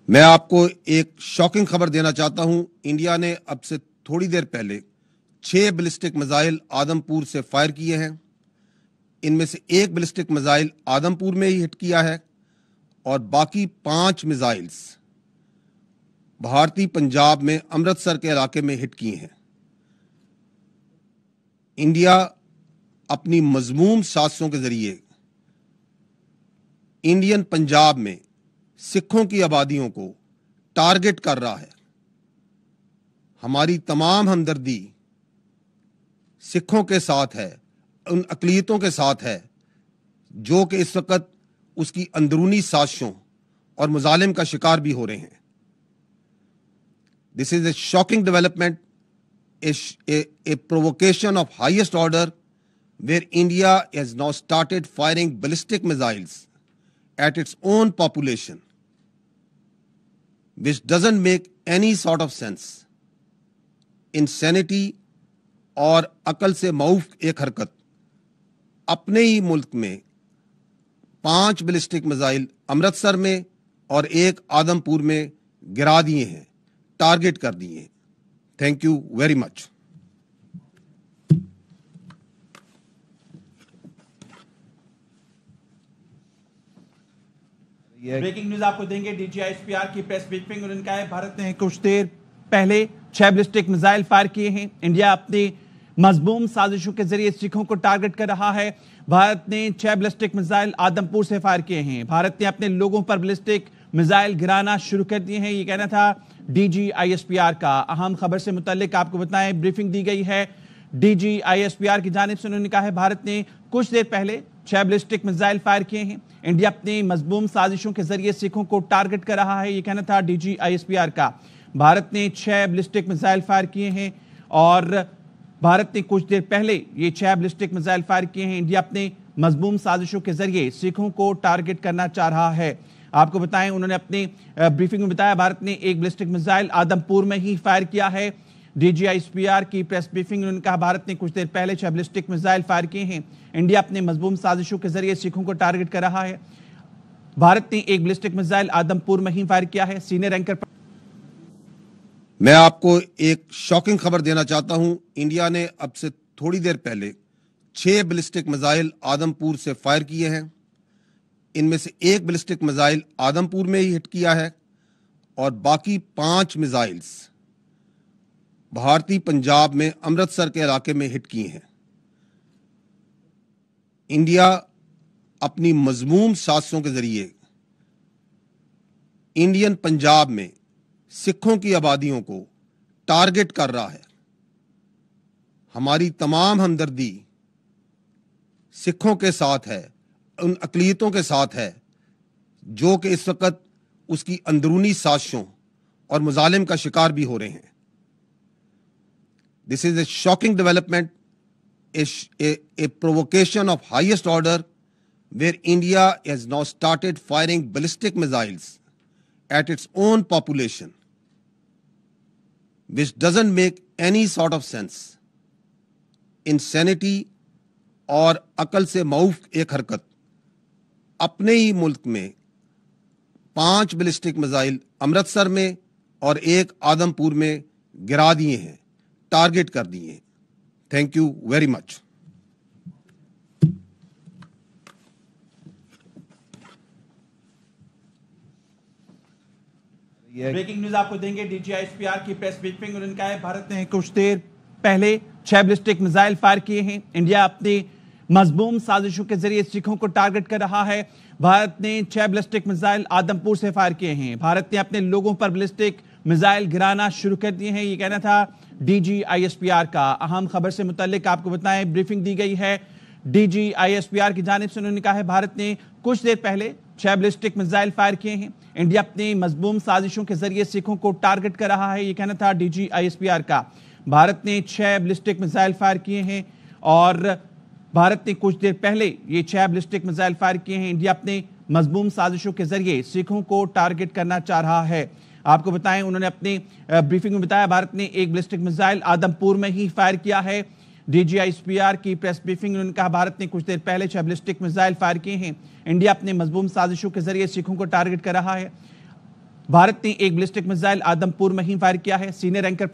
میں آپ کو ایک شاکنگ خبر دینا چاہتا ہوں۔ انڈیا نے اب سے تھوڑی دیر پہلے 6 بیلسٹک میزائل آدم پور سے فائر کیے ہیں۔ ان میں سے ایک بیلسٹک میزائل آدم پور میں ہی ہٹ کیا ہے اور باقی 5 میزائلز بھارتی پنجاب میں امرتسر کے علاقے میں ہٹ کیے ہیں۔ انڈیا اپنی مذموم سازشوں کے ذریعے انڈین پنجاب میں سکھوں کی آبادیوں کو ٹارگٹ کر رہا ہے۔ ہماری تمام ہمدردی سکھوں کے ساتھ ہے، ان اقلیتوں کے ساتھ ہے جو کہ اس وقت اس کی اندرونی سازشوں اور مظالم کا شکار بھی ہو رہے ہیں۔ This is a shocking development, a provocation of highest order, where India has now started firing ballistic missiles at its own population, which doesn't make any sort of sense. Insanity اور عقل سے معوف ایک حرکت۔ اپنے ہی ملک میں 5 بیلسٹک میزائل امرتسر میں اور ایک آدم پور میں گرا دیے ہیں، ٹارگٹ کر دیے ہیں۔ Thank you very much. Breaking news آپ کو دیں گے۔ D G I S P R کی پریس بریفنگ، انہوں نے کہا ہے بھارت نے کچھ دیر پہلے 6 بیلسٹک میزائل فائر کیے ہیں۔ انڈیا اپنی مذموم سازشوں کے ذریعے سکھوں کو ٹارگٹ کر رہا ہے۔ بھارت نے 6 بیلسٹک میزائل آدم پور سے فائر کیے ہیں۔ بھارت نے اپنے لوگوں پر بیلسٹک میزائل گرانا شروع کر دیے ہیں، یہ کہنا تھا D G I S P R کا۔ اہم خبر سے متعلق آپ کو بتائیں، بریفنگ دی گئی ہے D G I S P R کی جانب سے۔ انہوں نے کہا ہے بھارت نے کچھ دیر پہلے 6 بیلسٹک میزائل فائر کیے ہیں۔ انڈیا اپنی مذموم سازشوں کے ذریعے سکھوں کو ٹارگٹ کر رہا ہے، یہ کہنا تھا D G I S P R کا۔ بھارت نے 6 بیلسٹک میزائل فائر کیے ہیں اور بھارت نے کچھ دیر پہلے یہ 6 بیلسٹک میزائل فائر کیے ہیں۔ انڈیا اپنے مذموم سازشوں کے ذریعے سکھوں کو ٹارگٹ کرنا چاہ رہا ہے۔ آپ کو بتائیں، انہوں نے اپنی بریفنگ میں بتایا بھارت نے ایک بیلسٹک میزائل آدم پور میں ہی فائر کیا ہے۔ D G I S P R کی پریس بریفنگ، انہوں نے کہا بھارت نے کچھ دیر پہلے 6 بیلسٹک میزائل فائر کیے ہیں۔ انڈیا اپنے مذموم سازشوں کے ذریعے سکھوں کو ٹارگٹ کر رہا ہے۔ بھارت نے ایک بیلسٹک میزائل آدم پور میں ہی فائر کیا ہے۔ سینئر اینکر میں آپ کو ایک شاکنگ خبر دینا چاہتا ہوں۔ انڈیا نے اب سے تھوڑی دیر پہلے 6 بیلسٹک میزائل آدم پور سے فائر کیے ہیں۔ ان میں سے ایک بیلسٹک میزائل آدم پور میں ہی ہٹ کیا ہے اور باقی 5 میزائلز بھارتی پنجاب میں امرتسر کے علاقے میں ہٹ کیے ہیں۔ انڈیا اپنی مذموم سازشوں کے ذریعے انڈین پنجاب میں سکھوں کی آبادیوں کو ٹارگٹ کر رہا ہے۔ ہماری تمام ہمدردی سکھوں کے ساتھ ہے، ان اقلیتوں کے ساتھ ہے جو کہ اس وقت اس کی اندرونی سازشوں اور مظالم کا شکار بھی ہو رہے ہیں۔ This is a shocking development, a provocation of highest order, where India has now started firing ballistic missiles at its own population, which doesn't make any sort of sense. Insanity اور عقل سے معوف ایک حرکت۔ اپنے ہی ملک میں 5 بیلسٹک میزائل امرتسر میں اور ایک آدم پور میں گرا دیے ہیں، ٹارگٹ کر دیے ہیں۔ Thank you very much. Breaking news آپ کو دیں گے۔ D G I S P R کی پریس بریفنگ، انہوں نے کہا ہے بھارت نے کچھ دیر پہلے 6 بیلسٹک میزائل فائر کیے ہیں۔ انڈیا اپنی مذموم سازشوں کے ذریعے سکھوں کو ٹارگٹ کر رہا ہے۔ بھارت نے 6 بیلسٹک میزائل آدم پور سے فائر کیے ہیں۔ بھارت نے اپنے لوگوں پر بیلسٹک میزائل گرانا شروع کر دیے ہیں، یہ کہنا تھا D G I S P R کا۔ اہم خبر سے متعلق آپ کو بتائیں، بریفنگ دی گئی ہے D G I S P R کی جانب سے۔ انہوں نے کہا ہے بھارت نے کچھ دیر پہلے 6 بیلسٹک میزائل فائر کیے ہیں۔ انڈیا اپنی مذموم سازشوں کے ذریعے سکھوں کو ٹارگٹ کر رہا ہے، یہ کہنا تھا D G I S P R کا۔ بھارت نے 6 بیلسٹک میزائل فائر کیے ہیں اور بھارت نے کچھ دیر پہلے یہ 6 بیلسٹک میزائل فائر کیے ہیں۔ انڈیا اپنے مذموم سازشوں کے ذریعے سکھوں کو ٹارگٹ کرنا چاہ رہا ہے۔ آپ کو بتائیں، انہوں نے اپنی بریفنگ میں بتایا بھارت نے ایک بیلسٹک میزائل آدم پور میں ہی فائر کیا ہے۔ D G I S P R کی پریس بریفنگ، انہوں نے کہا بھارت نے کچھ دیر پہلے 6 بیلسٹک میزائل فائر کیے ہیں۔ انڈیا اپنے مذموم سازشوں کے ذریعے سکھوں کو ٹارگٹ کر رہا ہے۔ بھارت نے ایک بیلسٹک میزائل آدم پور میں ہی فائر کیا ہے. Senior anchor